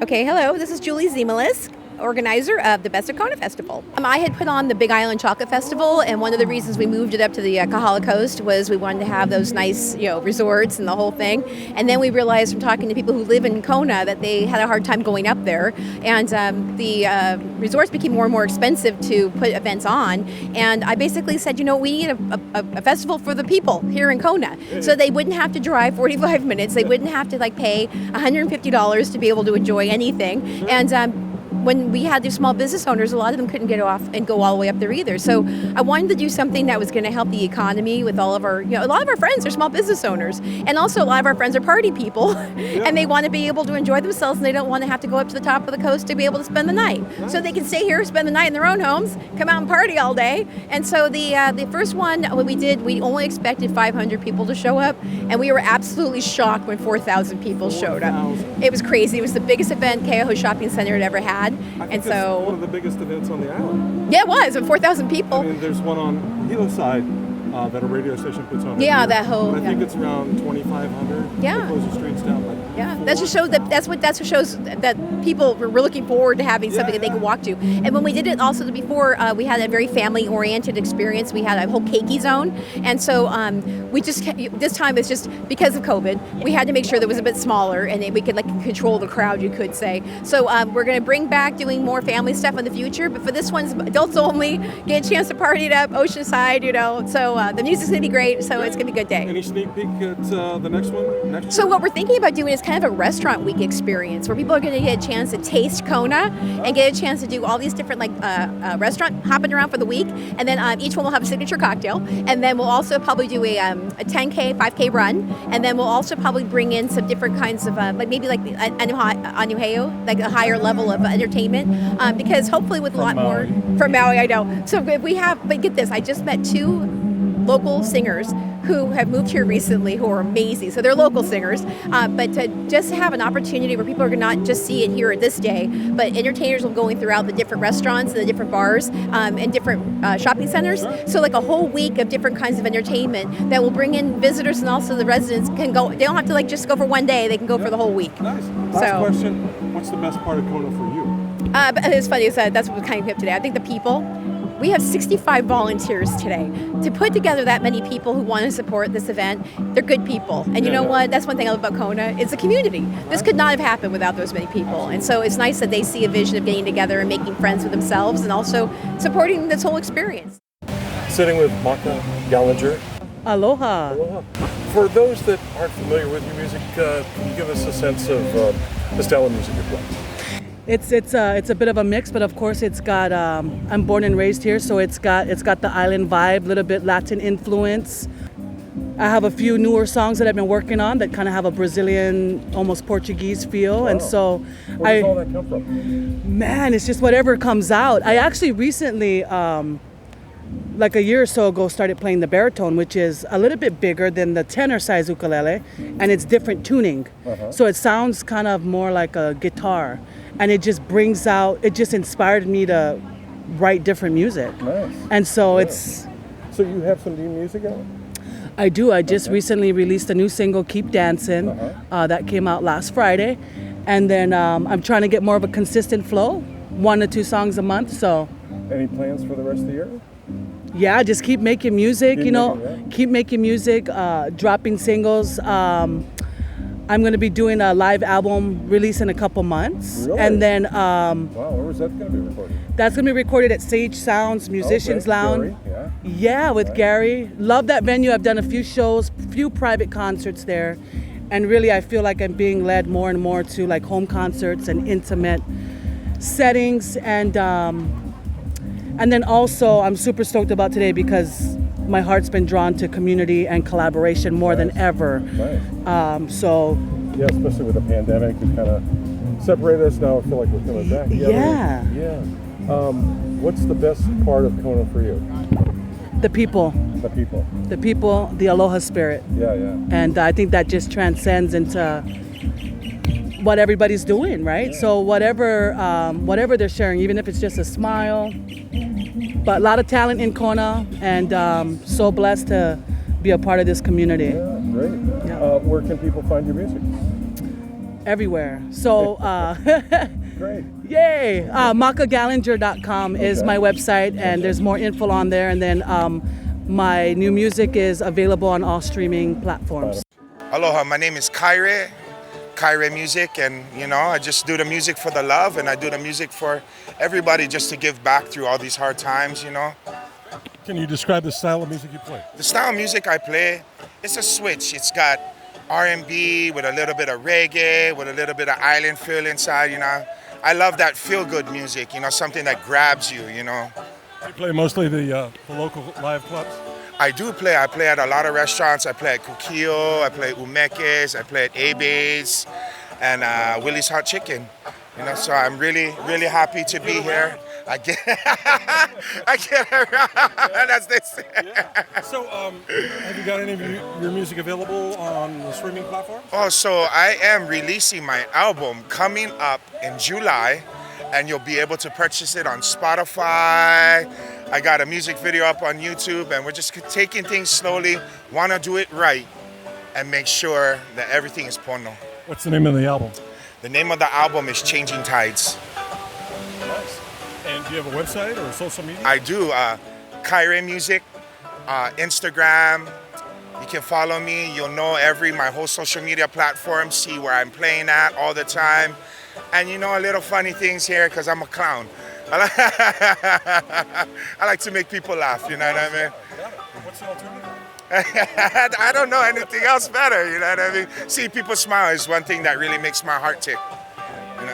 Okay, hello. This is Julie Zemelis, organizer of the Best of Kona Festival. I had put on the Big Island Chocolate Festival, and one of the reasons we moved it up to the Kahala Coast was we wanted to have those nice, resorts and the whole thing. And then we realized from talking to people who live in Kona that they had a hard time going up there, and the resorts became more and more expensive to put events on. And I basically said, we need a festival for the people here in Kona, so they wouldn't have to drive 45 minutes. They wouldn't have to pay $150 to be able to enjoy anything. And when we had these small business owners, a lot of them couldn't get off and go all the way up there either. So I wanted to do something that was going to help the economy with all of our, a lot of our friends are small business owners. And also a lot of our friends are party people and they want to be able to enjoy themselves and they don't want to have to go up to the top of the coast to be able to spend the night. So they can stay here, spend the night in their own homes, come out and party all day. And so the first one, what we did, we only expected 500 people to show up. And we were absolutely shocked when 4,000 people showed up. It was crazy. It was the biggest event Keoho Shopping Center had ever had. And so one of the biggest events on the island. Yeah, it was. 4,000 people. I mean, there's one on Hilo side that a radio station puts on. Yeah, that whole. I think it's around 2,500. Yeah. They close the streets down. That just shows that shows that people were looking forward to having something that they could walk to. And when we did it also before, we had a very family-oriented experience. We had a whole keiki zone, and so we just this time it's just because of COVID, we had to make sure that it was a bit smaller and we could control the crowd, you could say. So we're going to bring back doing more family stuff in the future, but for this one's adults only, get a chance to party it up, Oceanside, So the music's going to be great, so it's going to be a good day. Any sneak peek at the next one? So what we're thinking about doing is kind of a restaurant week experience where people are going to get a chance to taste Kona and get a chance to do all these different restaurant hopping around for the week, and then each one will have a signature cocktail, and then we'll also probably do a 10K, 5K run, and then we'll also probably bring in some different kinds of maybe the anuheo, like a higher level of entertainment, because hopefully with a lot more from Maui, I know. So if we have, but get this, I just met 2 local singers who have moved here recently who are amazing. So they're local singers, but to just have an opportunity where people are going to not just see it here this day, but entertainers will go in throughout the different restaurants and the different bars and different shopping centers. So a whole week of different kinds of entertainment that will bring in visitors, and also the residents can go. They don't have to just go for one day. They can go for the whole week. Nice. Last question. What's the best part of Kona for you? It's funny. That's what we kind of hit today. I think the people. We have 65 volunteers today. To put together that many people who want to support this event, they're good people. And you know what? That's one thing I love about Kona. It's a community. This could not have happened without those many people. And so it's nice that they see a vision of getting together and making friends with themselves and also supporting this whole experience. Sitting with Maka Gallinger. Aloha. Aloha. For those that aren't familiar with your music, can you give us a sense of the style of music you play? It's a bit of a mix, but of course it's got. I'm born and raised here, so it's got the island vibe, a little bit Latin influence. I have a few newer songs that I've been working on that kind of have a Brazilian, almost Portuguese feel, and so Where does all that come from? Man, it's just whatever comes out. I actually recently, like a year or so ago, started playing the baritone, which is a little bit bigger than the tenor size ukulele, and it's different tuning. So it sounds kind of more like a guitar, and it just brings out, it just inspired me to write different music. Nice. And so it's... So you have some new music out? I do. I just recently released a new single, Keep Dancing, that came out last Friday. And then I'm trying to get more of a consistent flow, 1 to 2 songs a month, so... Any plans for the rest of the year? Yeah, just keep making music, keep making music, dropping singles. I'm going to be doing a live album release in a couple months. Really? And then... wow, where is that going to be recorded? That's going to be recorded at Sage Sounds Musicians Lounge. Gary, yeah, with Gary. Love that venue. I've done a few shows, few private concerts there. And really, I feel like I'm being led more and more to home concerts and intimate settings. And then also, I'm super stoked about today because my heart's been drawn to community and collaboration more than ever. Nice. Yeah, especially with the pandemic, it kind of separated us. Now I feel like we're coming back together. Yeah. What's the best part of Kona for you? The people. The people. The people, the aloha spirit. Yeah. And I think that just transcends into what everybody's doing, right? Yeah. So whatever they're sharing, even if it's just a smile, but a lot of talent in Kona, and so blessed to be a part of this community. Yeah, great. Yeah. Where can people find your music? everywhere. So, Great. yay! MakaGallinger.com is my website, and there's more info on there. And then my new music is available on all streaming platforms. Aloha, my name is Kyrie Music, and I just do the music for the love, and I do the music for everybody just to give back through all these hard times. Can you describe the style of music you play? The style of music I play, it's a switch. It's got R&B with a little bit of reggae, with a little bit of island feel inside. I love that feel-good music. Something that grabs you. You play mostly the local live clubs? I do play. I play at a lot of restaurants. I play at Kukio, I play at Umeke's, I play at Abe's, and Willie's Hot Chicken. So I'm really, really happy to be here. I get around, as they say. Yeah. So, have you got any of your music available on the streaming platform? Oh, so I am releasing my album coming up in July, and you'll be able to purchase it on Spotify. I got a music video up on YouTube, and we're just taking things slowly. Want to do it right and make sure that everything is pono. What's the name of the album? The name of the album is Changing Tides. Nice. And do you have a website or social media? I do. Kyrie Music, Instagram. You can follow me. You'll know my whole social media platform, see where I'm playing at all the time. And a little funny things here because I'm a clown. I like to make people laugh, you know what I mean? What's the alternative? I don't know anything else better, you know what I mean? See people smile is one thing that really makes my heart tick.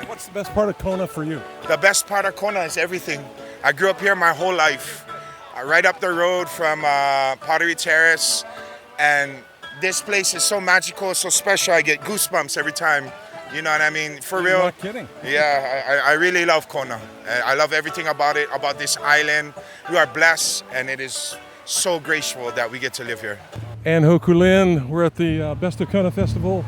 What's the best part of Kona for you? The best part of Kona is everything. I grew up here my whole life, right up the road from Pottery Terrace, and this place is so magical, so special. I get goosebumps every time. You know what I mean? For real. You're not kidding. Yeah, I really love Kona. I love everything about it, about this island. We are blessed, and it is so graceful that we get to live here. And Hokulin, we're at the Best of Kona Festival,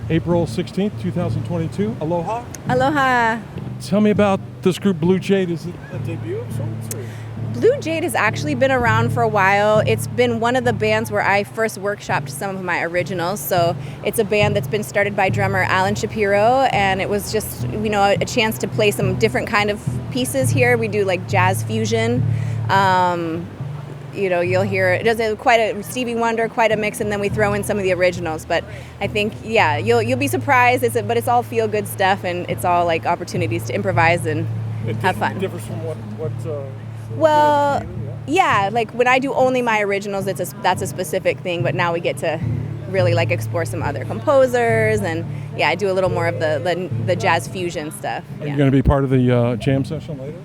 April 16th, 2022. Aloha. Aloha. Tell me about this group, Blue Jade. Is it a debut of sorts? Or? Blue Jade has actually been around for a while. It's been one of the bands where I first workshopped some of my originals. So it's a band that's been started by drummer Alan Shapiro, and it was just, a chance to play some different kind of pieces here. We do like jazz fusion. You'll hear it does quite a Stevie Wonder, quite a mix, and then we throw in some of the originals. But I think, you'll be surprised. But it's all feel good stuff, and it's all like opportunities to improvise and have fun. It differs from what well, yeah, like when I do only my originals, that's a specific thing. But now we get to really like explore some other composers, and I do a little more of the jazz fusion stuff. Are you going to be part of the jam session later?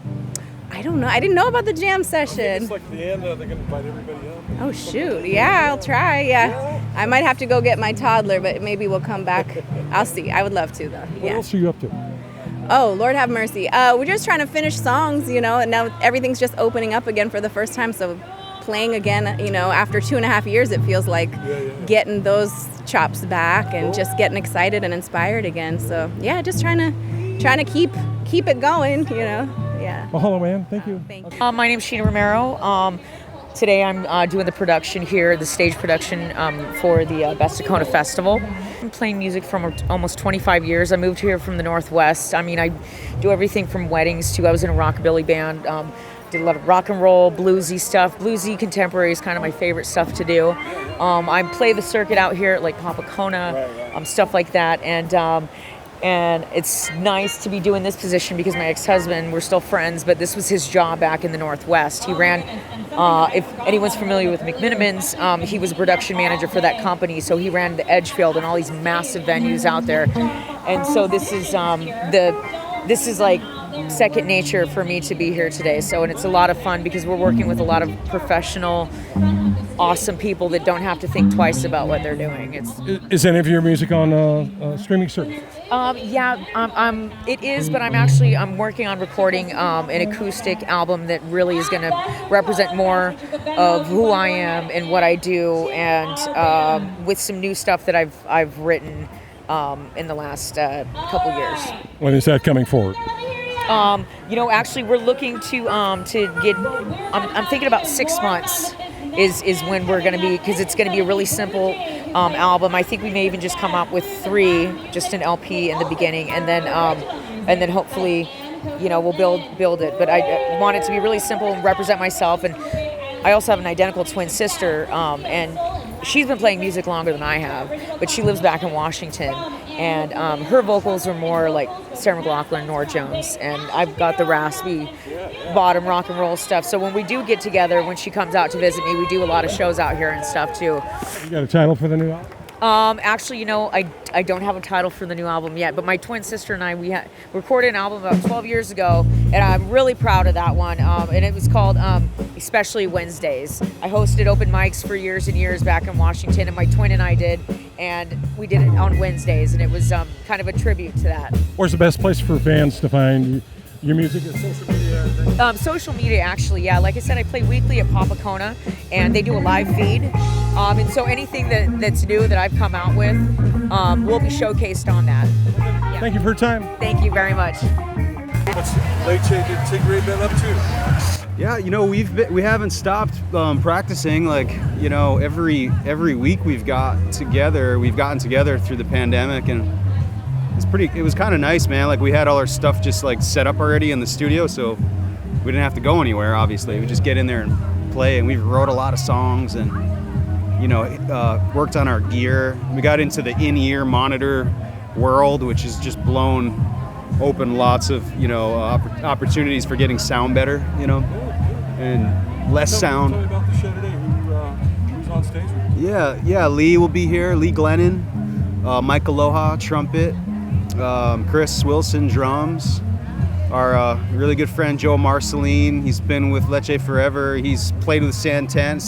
I don't know. I didn't know about the jam session. It's like the end. They're going to invite everybody up. Oh shoot! Yeah, I'll try. Yeah, I might have to go get my toddler, but maybe we'll come back. I'll see. I would love to though. What else are you up to? Oh, Lord have mercy. We're just trying to finish songs, and now everything's just opening up again for the first time. So playing again, after 2.5 years, it feels like getting those chops back and just getting excited and inspired again. So just trying to keep it going, Yeah. Mahalo, man. Thank you. Thank you. My name's Sheena Romero. Today I'm doing the production here, the stage production for the Best of Kona Festival. I'm playing music for almost 25 years. I moved here from the Northwest. I do everything from weddings to I was in a rockabilly band. Did a lot of rock and roll, bluesy stuff. Bluesy contemporary is kind of my favorite stuff to do. I play the circuit out here at like Papa Kona, stuff like that. And it's nice to be doing this position because my ex-husband, we're still friends, but this was his job back in the Northwest. He ran, if anyone's familiar with McMinimans, he was a production manager for that company, so he ran the Edgefield and all these massive venues out there. And so this is like second nature for me to be here today. And it's a lot of fun because we're working with a lot of professional, awesome people that don't have to think twice about what they're doing. Is any of your music on streaming services? It is, but I'm working on recording an acoustic album that really is going to represent more of who I am and what I do, and with some new stuff that I've written in the last couple years. When is that coming forward? Actually, we're looking to get. I'm thinking about 6 months is when we're going to be, because it's going to be a really simple album. I think we may even just come up with 3, just an LP in the beginning, and then hopefully, we'll build it. But I want it to be really simple and represent myself. And I also have an identical twin sister, and she's been playing music longer than I have, but she lives back in Washington, and her vocals are more like Sarah McLachlan, Nora Jones, and I've got the raspy bottom rock and roll stuff. So when we do get together, when she comes out to visit me, we do a lot of shows out here and stuff too. You got a title for the new album? Actually, I don't have a title for the new album yet, but my twin sister and I, we recorded an album about 12 years ago, and I'm really proud of that one. And it was called Especially Wednesdays. I hosted open mics for years and years back in Washington, and my twin and I did, and we did it on Wednesdays, and it was kind of a tribute to that. Where's the best place for fans to find your music? Is social media? Social media, actually, yeah. Like I said, I play weekly at Kona, and they do a live feed. And so anything that's new that I've come out with will be showcased on that. Yeah. Thank you for your time. Thank you very much. What's Leche and Tigray been up to? Yeah, we haven't stopped practicing. Every week we've gotten together through the pandemic, and it was kind of nice, man. We had all our stuff just set up already in the studio, so we didn't have to go anywhere. Obviously, we just get in there and play, and we wrote a lot of songs and worked on our gear. We got into the in-ear monitor world, which has just blown open lots of opportunities for getting sound better, and less sound. Tell me about the show today. Who's on stage with you? Yeah, Lee will be here. Lee Glennon, Mike Aloha, trumpet, Chris Wilson, drums. Our really good friend Joe Marceline, he's been with Leche forever. He's played with Santana.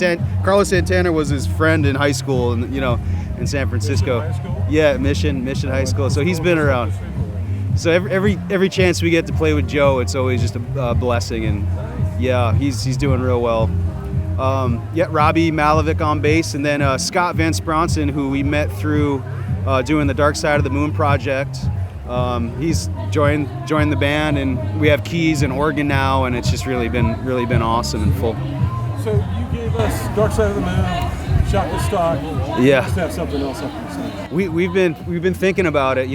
Carlos Santana was his friend in high school, and in San Francisco. Mission High School? Yeah, Mission High School. So he's been around. So every chance we get to play with Joe, it's always just a blessing, and yeah, he's doing real well. Robbie Malovic on bass, and then Scott Van Spronson, who we met through doing the Dark Side of the Moon project. He's joined the band, and we have keys and organ now, and it's just really been awesome and full. So you gave us Dark Side of the Moon, Shot the Stock. Yeah. Let's have something else up to say. We've been thinking about it.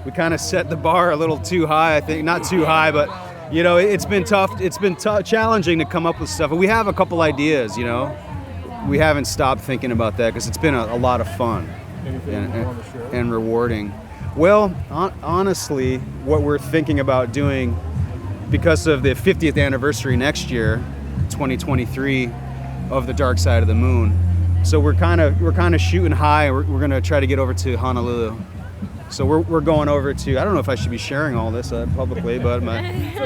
We kind of set the bar a little too high. I think not too high, but it's been tough. It's been challenging to come up with stuff. But we have a couple ideas. We haven't stopped thinking about that because it's been a lot of fun and rewarding. Well, honestly, what we're thinking about doing, because of the 50th anniversary next year, 2023, of the Dark Side of the Moon. So we're kind of shooting high. We're gonna try to get over to Honolulu. So we're going over to, I don't know if I should be sharing all this publicly, but I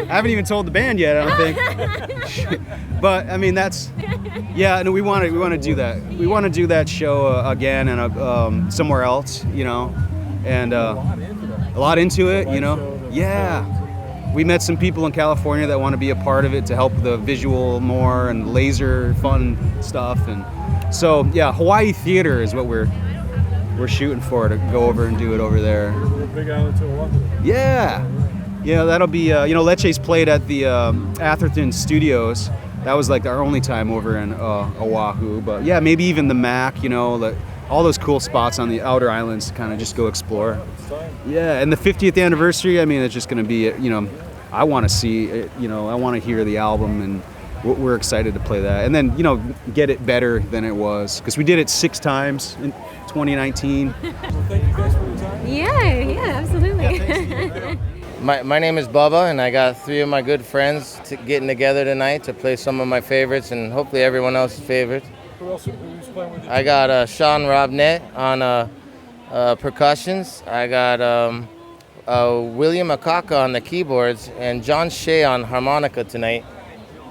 haven't even told the band yet, I don't think. But I mean, we want to do that. We want to do that show again and somewhere else, and a lot into it, Yeah. We met some people in California that want to be a part of it to help the visual more and laser fun stuff. And so, yeah, Hawaii Theater is what we're shooting for, to go over and do it over there. Big Island to Oahu. Yeah, that'll be, Leche's played at the Atherton Studios. That was our only time over in Oahu. But yeah, maybe even the Mac, all those cool spots on the outer islands to kind of just go explore. Yeah, and the 50th anniversary, I mean, it's just going to be, I want to see it, I want to hear the album, and we're excited to play that. And then, get it better than it was, because we did it 6 times in 2019. Well, thank you guys for your time. Yeah, absolutely. My name is Bubba, and I got 3 of my good friends getting together tonight to play some of my favorites and hopefully everyone else's favorites. Who's playing with you? I got Sean Robnett on percussions. I got William Akaka on the keyboards and John Shea on harmonica tonight.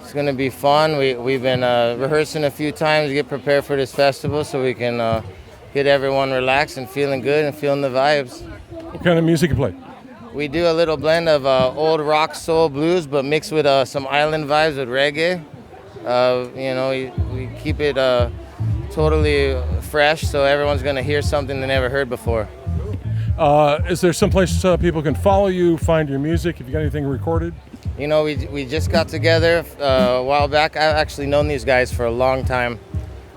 It's going to be fun. We've been rehearsing a few times to get prepared for this festival so we can get everyone relaxed and feeling good and feeling the vibes. What kind of music you play? We do a little blend of old rock, soul, blues, but mixed with some island vibes with reggae. We keep it totally fresh, so everyone's going to hear something they never heard before. Is there some place people can follow you, find your music? Have you got anything recorded? We just got together a while back. I've actually known these guys for a long time.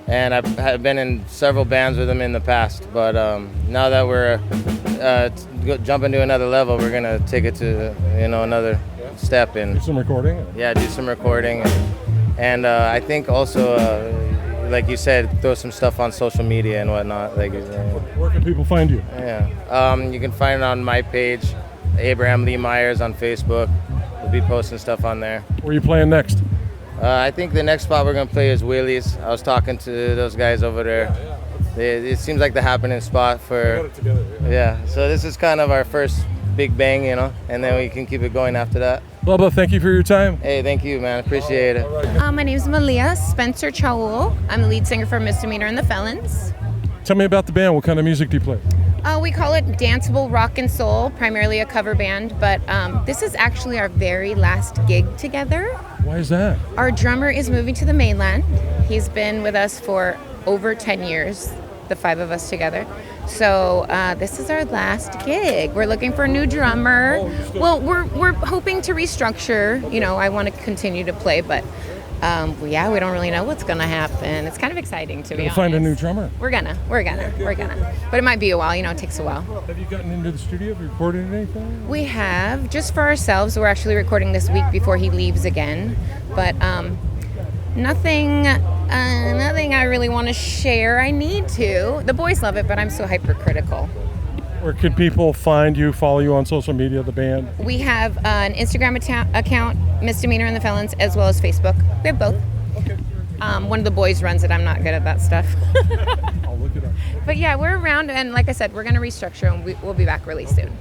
and I've been in several bands with him in the past. But now that we're jumping to another level, we're gonna take it to another step and Do some recording. yeah, do some recording, and I think also, like you said, throw some stuff on social media and whatnot. Like, Where can people find you? yeah, you can find it on my page, Abraham Lee Myers on Facebook. We'll be posting stuff on there. Where are you playing next? I think the next spot we're gonna play is Willie's. I was talking to those guys over there. It seems like the happening spot for. Yeah, so this is kind of our first big bang, and then we can keep it going after that. Bubba, thank you for your time. Hey, thank you, man. Appreciate it. My name is Malia Spencer Chaul. I'm the lead singer for Misdemeanor and the Felons. Tell me about the band. What kind of music do you play? We call it danceable rock and soul, primarily a cover band, but this is actually our very last gig together. Why is that? Our drummer is moving to the mainland. He's been with us for over 10 years, the 5 of us together. So this is our last gig. We're looking for a new drummer. Well, we're hoping to restructure. I want to continue to play, but we don't really know what's gonna happen. It's kind of exciting to be honest. Find a new drummer. We're gonna. But it might be a while. It takes a while. Have you gotten into the studio? Have you recorded anything? We have, just for ourselves. We're actually recording this week before he leaves again. But nothing I really want to share. I need to. The boys love it, but I'm so hypercritical. Where can people find you, follow you on social media, the band? We have an Instagram account, Misdemeanor and the Felons, as well as Facebook. We have both. Okay. One of the boys runs it. I'm not good at that stuff. I'll look it up. But yeah, we're around, and like I said, we're going to restructure, and we'll be back really soon.